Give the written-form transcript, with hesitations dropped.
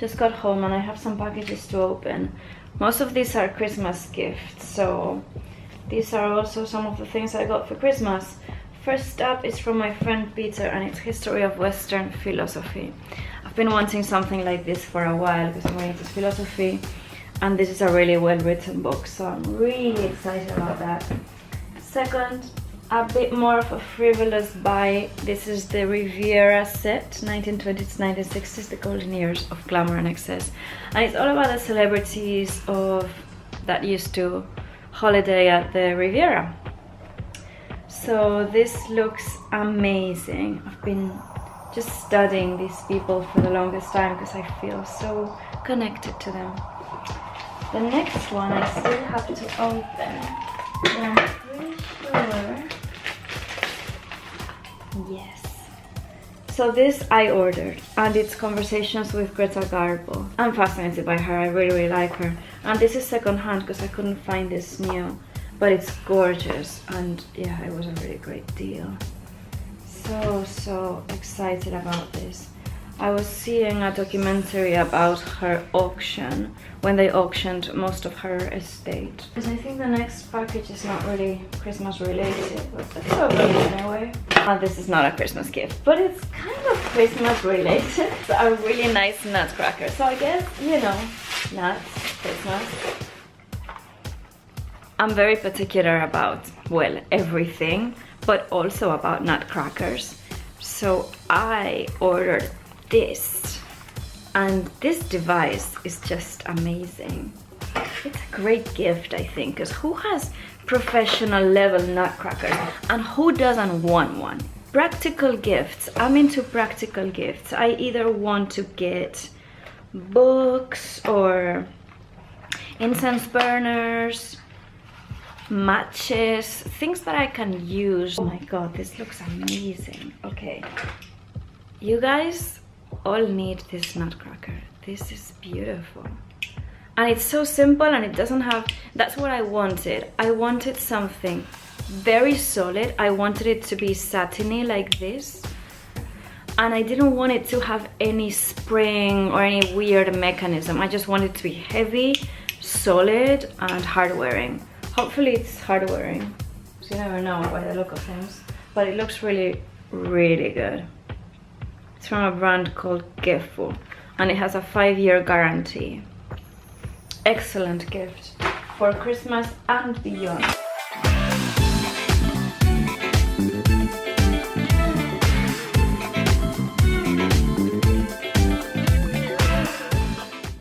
just got home and I have some packages to open. Most of these are Christmas gifts, so these are also some of the things I got for Christmas. First up is from my friend Peter, and it's History of Western Philosophy. I've been wanting something like this for a while because I'm reading philosophy, and this is a really well written book, so I'm really excited about that. Second, a bit more of a frivolous buy. This is the Riviera set, 1920s, 1960s, the golden years of glamour and excess. And it's all about the celebrities that used to holiday at the Riviera. So this looks amazing. I've been just studying these people for the longest time because I feel so connected to them. The next one I still have to open. And I'm pretty sure. Yes. So this I ordered, and it's Conversations with Greta Garbo. I'm fascinated by her. I really like her. And this is second hand because I couldn't find this new, but it's gorgeous, and yeah, it was a really great deal. So excited about this. I was seeing a documentary about her auction, when they auctioned most of her estate. Because I think the next package is not really Christmas related, but let's open it anyway. And this is not a Christmas gift, but it's kind of Christmas related. It's a really nice nutcracker. So I guess, you know, nuts, Christmas. I'm very particular about, well, everything, but also about nutcrackers. So I ordered this, and this device is just amazing. It's a great gift, I think, because who has professional level nutcrackers and who doesn't want one? Practical gifts. I'm into practical gifts. I either want to get books or incense burners, matches, things that I can use. Oh my god, this looks amazing. Okay, you guys all need this nutcracker. This is beautiful, and it's so simple, and it doesn't have, that's what I wanted. I wanted something very solid. I wanted it to be satiny like this, and I didn't want it to have any spring or any weird mechanism. I just wanted it to be heavy, solid, and hard wearing. Hopefully it's hard wearing, so you never know by the look of things, but it looks really good. It's from a brand called Gefu, and it has a 5-year guarantee. Excellent gift for Christmas and beyond.